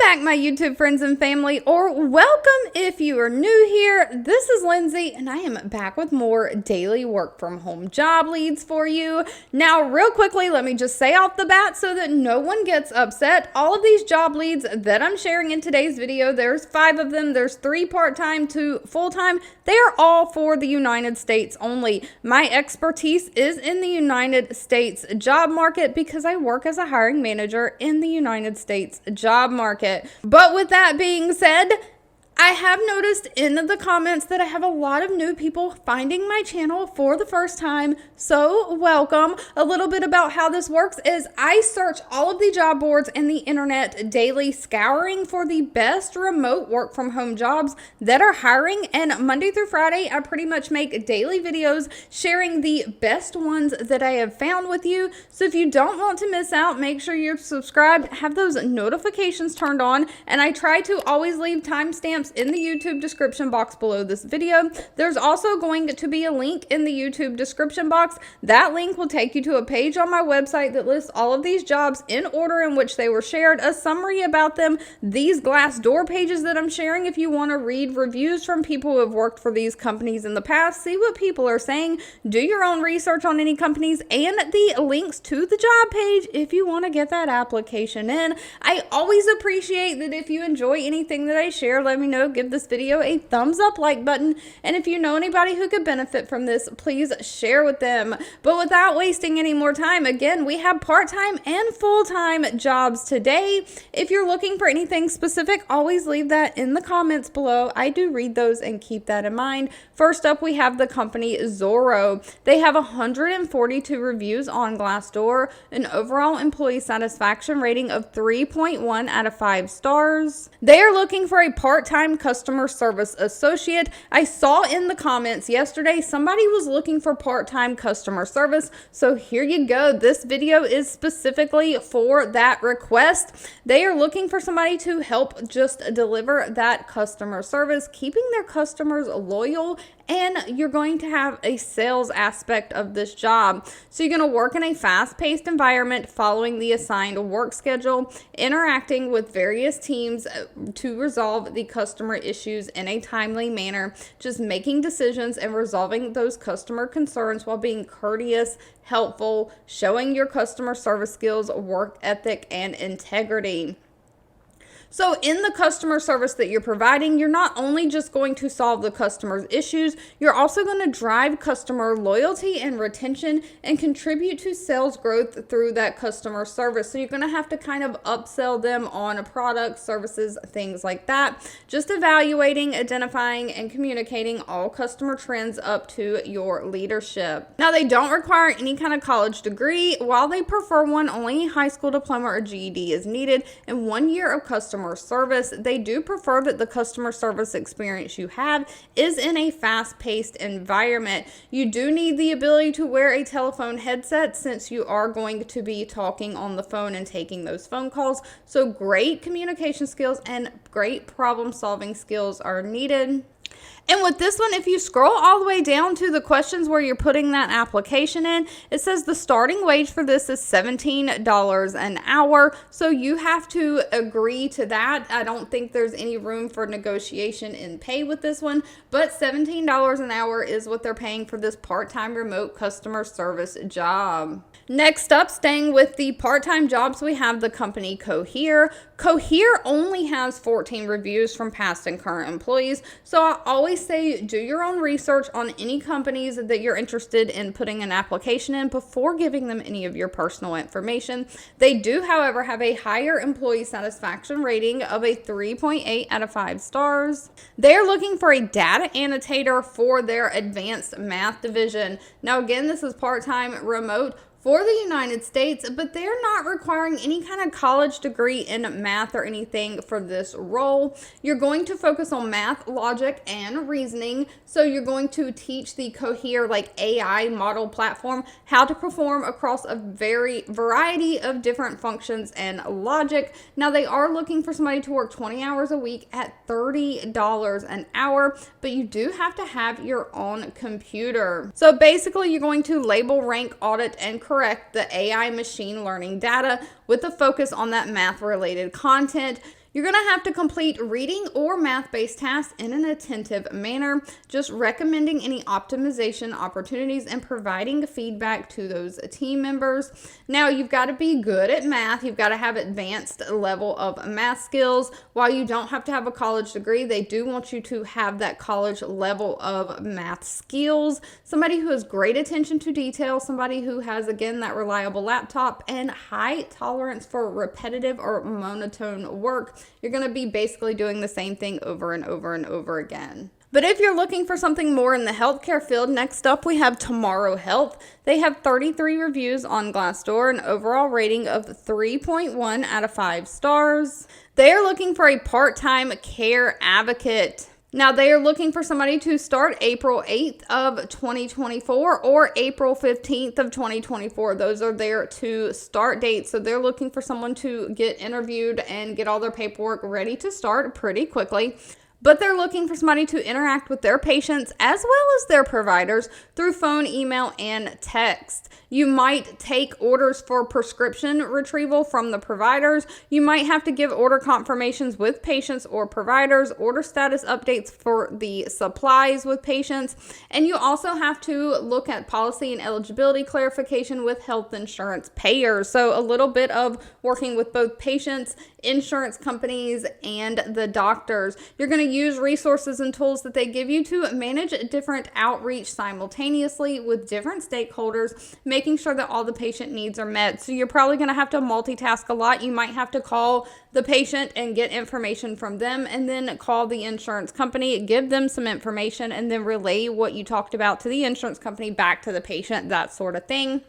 back, my YouTube friends and family, or welcome if you are new here. This is Lindsay, and I am back with more daily work from home job leads for you. Now, real quickly, let me just say off the bat so that no one gets upset. All of these job leads that I'm sharing in today's video, there's 5 of them. There's 3 part-time, 2 full-time. They are all for the United States only. My expertise is in the United States job market because I work as a hiring manager in the United States job market. But with that being said, I have noticed in the comments that I have a lot of new people finding my channel for the first time, so welcome. A little bit about how this works is I search all of the job boards and the internet daily, scouring for the best remote work from home jobs that are hiring, and Monday through Friday I pretty much make daily videos sharing the best ones that I have found with you. So if you don't want to miss out, make sure you're subscribed, have those notifications turned on, and I try to always leave timestamps in the YouTube description box below this video. There's also going to be a link in the YouTube description box. That link will take you to a page on my website that lists all of these jobs in order in which they were shared, a summary about them, these Glassdoor pages that I'm sharing if you want to read reviews from people who have worked for these companies in the past, see what people are saying, do your own research on any companies, and the links to the job page if you want to get that application in. I always appreciate that if you enjoy anything that I share, let me know. Give this video a thumbs up like button, and if you know anybody who could benefit from this, please share with them. But without wasting any more time, again, we have part-time and full-time jobs today. If you're looking for anything specific, always leave that in the comments below. I do read those and keep that in mind. First up, we have the company Zoro. They have 142 reviews on Glassdoor, an overall employee satisfaction rating of 3.1 out of 5 stars. They are looking for a part-time customer service associate. I saw in the comments yesterday somebody was looking for part-time customer service, so here you go. This video is specifically for that request. They are looking for somebody to help just deliver that customer service, keeping their customers loyal, and you're going to have a sales aspect of this job. So you're going to work in a fast-paced environment following the assigned work schedule, interacting with various teams to resolve the customer issues in a timely manner, just making decisions and resolving those customer concerns while being courteous, helpful, showing your customer service skills, work ethic, and integrity. So in the customer service that you're providing, you're not only just going to solve the customer's issues, you're also going to drive customer loyalty and retention and contribute to sales growth through that customer service. So you're going to have to kind of upsell them on products, services, things like that. Just evaluating, identifying, and communicating all customer trends up to your leadership. Now, they don't require any kind of college degree. While they prefer one, only a high school diploma or GED is needed, and 1 year of customer service. They do prefer that the customer service experience you have is in a fast-paced environment. You do need the ability to wear a telephone headset since you are going to be talking on the phone and taking those phone calls. So great communication skills and great problem-solving skills are needed. And with this one, if you scroll all the way down to the questions where you're putting that application in, it says the starting wage for this is $17 an hour. So you have to agree to that. I don't think there's any room for negotiation in pay with this one, but $17 an hour is what they're paying for this part-time remote customer service job. Next up, staying with the part-time jobs, we have the company Cohere. Cohere only has 14 reviews from past and current employees, so I always say do your own research on any companies that you're interested in putting an application in before giving them any of your personal information. They do, however, have a higher employee satisfaction rating of a 3.8 out of 5 stars. They're looking for a data annotator for their advanced math division. Now, again, this is part-time remote for the United States, but they're not requiring any kind of college degree in math or anything for this role. You're going to focus on math, logic, and reasoning. So you're going to teach the Cohere AI model platform how to perform across a variety of different functions and logic. Now, they are looking for somebody to work 20 hours a week at $30 an hour, but you do have to have your own computer. So basically, you're going to label, rank, audit, and correct the AI machine learning data with a focus on that math related content. You're going to have to complete reading or math-based tasks in an attentive manner, just recommending any optimization opportunities and providing feedback to those team members. Now, you've got to be good at math. You've got to have advanced level of math skills. While you don't have to have a college degree, they do want you to have that college level of math skills. Somebody who has great attention to detail, somebody who has, again, that reliable laptop and high tolerance for repetitive or monotone work. You're going to be basically doing the same thing over and over and over again. But if you're looking for something more in the healthcare field, next up we have Tomorrow Health. They have 33 reviews on Glassdoor, an overall rating of 3.1 out of 5 stars. They are looking for a part-time care advocate. Now, they are looking for somebody to start April 8th of 2024 or April 15th of 2024. Those are their two start dates. So they're looking for someone to get interviewed and get all their paperwork ready to start pretty quickly. But they're looking for somebody to interact with their patients as well as their providers through phone, email, and text. You might take orders for prescription retrieval from the providers. You might have to give order confirmations with patients or providers, order status updates for the supplies with patients, and you also have to look at policy and eligibility clarification with health insurance payers. So a little bit of working with both patients, insurance companies, and the doctors. You're going to use resources and tools that they give you to manage different outreach simultaneously with different stakeholders, making sure that all the patient needs are met. So you're probably going to have to multitask a lot. You might have to call the patient and get information from them, and then call the insurance company, give them some information, and then relay what you talked about to the insurance company back to the patient, that sort of thing.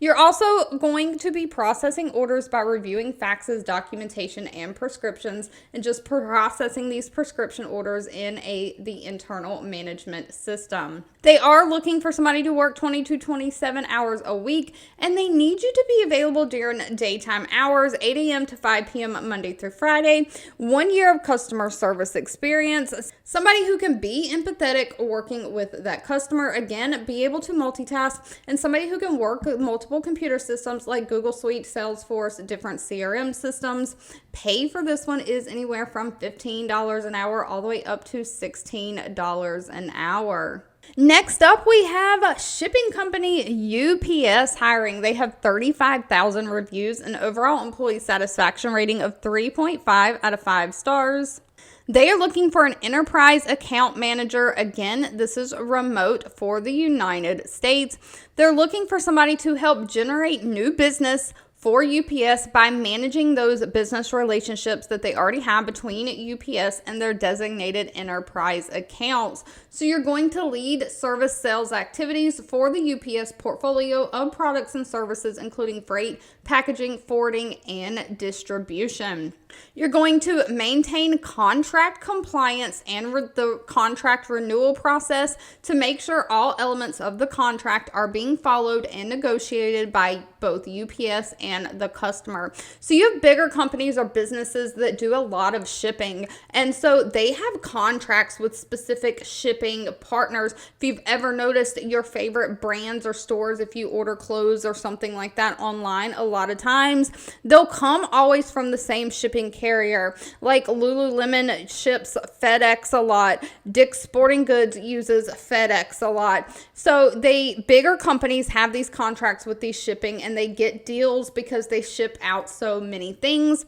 You're also going to be processing orders by reviewing faxes, documentation, and prescriptions, and just processing these prescription orders in the internal management system. They are looking for somebody to work 20 to 27 hours a week, and they need you to be available during daytime hours, 8 a.m. to 5 p.m. Monday through Friday. 1 year of customer service experience. Somebody who can be empathetic working with that customer, again, be able to multitask, and somebody who can work with multiple computer systems like Google Suite, Salesforce, different CRM systems. Pay for this one is anywhere from $15 an hour all the way up to $16 an hour. Next up, we have shipping company UPS hiring. They have 35,000 reviews, an overall employee satisfaction rating of 3.5 out of 5 stars. They are looking for an enterprise account manager. Again, this is remote for the United States. They're looking for somebody to help generate new business for UPS by managing those business relationships that they already have between UPS and their designated enterprise accounts. So you're going to lead service sales activities for the UPS portfolio of products and services, including freight, packaging, forwarding, and distribution. You're going to maintain contract compliance and the contract renewal process to make sure all elements of the contract are being followed and negotiated by both UPS and the customer. So you have bigger companies or businesses that do a lot of shipping, and so they have contracts with specific shipping partners. If you've ever noticed your favorite brands or stores, if you order clothes or something like that online, a lot of times they'll come always from the same shipping carrier. Like Lululemon ships FedEx a lot. Dick's Sporting Goods uses FedEx a lot. So bigger companies have these contracts with these shipping, and they get deals because they ship out so many things.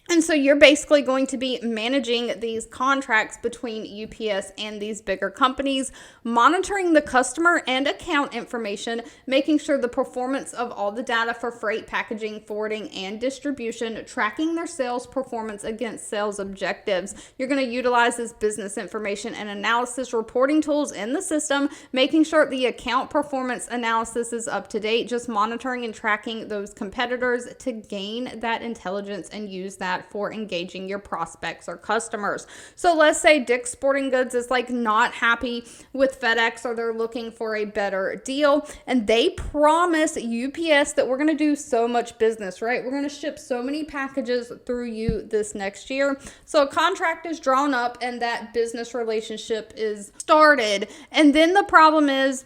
And so you're basically going to be managing these contracts between UPS and these bigger companies, monitoring the customer and account information, making sure the performance of all the data for freight, packaging, forwarding, and distribution, tracking their sales performance against sales objectives. You're going to utilize this business information and analysis reporting tools in the system, making sure the account performance analysis is up to date, just monitoring and tracking those competitors to gain that intelligence and use that for engaging your prospects or customers. So let's say Dick's Sporting Goods is like not happy with FedEx, or they're looking for a better deal, and they promise UPS that we're going to do so much business, right? We're going to ship so many packages through you this next year. So a contract is drawn up and that business relationship is started. And then the problem is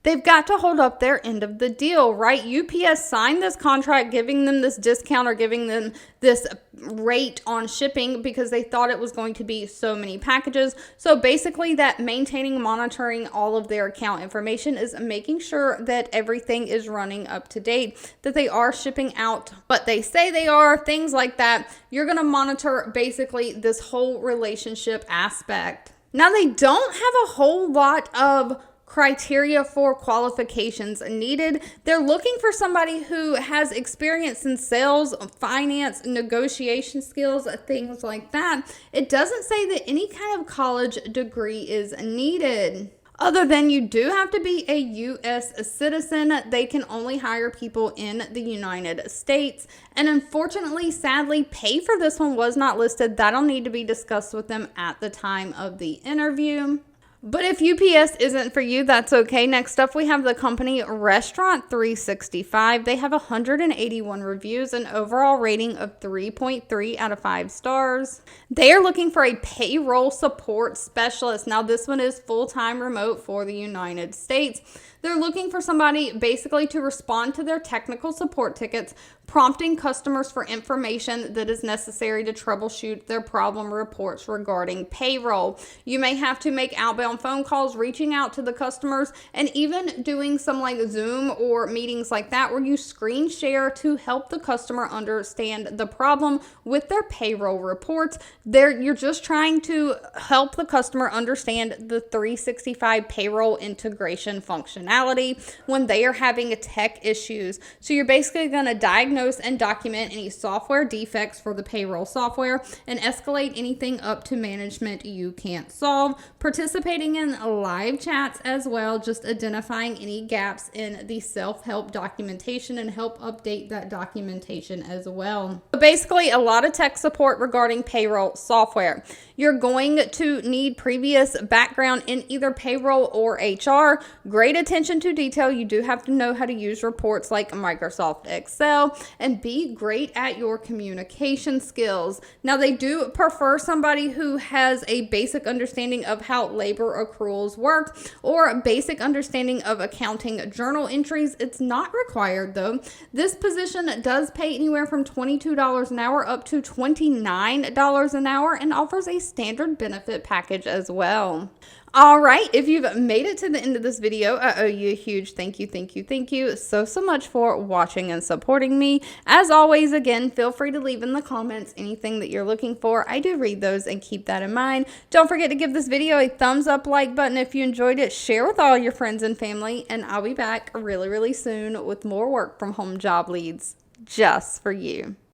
they've got to hold up their end of the deal, right? UPS signed this contract giving them this discount or giving them this rate on shipping because they thought it was going to be so many packages. So basically that maintaining, monitoring all of their account information is making sure that everything is running up to date, that they are shipping out what they say they are, things like that. You're going to monitor basically this whole relationship aspect. Now, they don't have a whole lot of criteria for qualifications needed. They're looking for somebody who has experience in sales, finance, negotiation skills, things like that. It doesn't say that any kind of college degree is needed. Other than you do have to be a U.S. citizen. They can only hire people in the United States. And unfortunately, sadly, pay for this one was not listed. That'll need to be discussed with them at the time of the interview. But if UPS isn't for you, that's okay. Next up, we have the company Restaurant 365. They have 181 reviews, an overall rating of 3.3 out of 5 stars. They are looking for a payroll support specialist. Now, this one is full-time remote for the United States. They're looking for somebody basically to respond to their technical support tickets, prompting customers for information that is necessary to troubleshoot their problem reports regarding payroll. You may have to make outbound phone calls, reaching out to the customers, and even doing some like Zoom or meetings like that where you screen share to help the customer understand the problem with their payroll reports. You're just trying to help the customer understand the 365 payroll integration functionality when they are having tech issues. So you're basically going to diagnose and document any software defects for the payroll software and escalate anything up to management you can't solve. Participating in live chats as well, just identifying any gaps in the self-help documentation and help update that documentation as well. But basically, a lot of tech support regarding payroll software. You're going to need previous background in either payroll or HR. Great attention to detail. You do have to know how to use reports like Microsoft Excel and be great at your communication skills. Now, they do prefer somebody who has a basic understanding of how labor accruals work or a basic understanding of accounting journal entries. It's not required though. This position does pay anywhere from $22 an hour up to $29 an hour and offers a standard benefit package as well. All right, if you've made it to the end of this video, I owe you a huge thank you so much for watching and supporting me. As always, again, feel free to leave in the comments anything that you're looking for. I do read those and keep that in mind. Don't forget to give this video a thumbs up, like button if you enjoyed it. Share with all your friends and family, and I'll be back really soon with more work from home job leads just for you.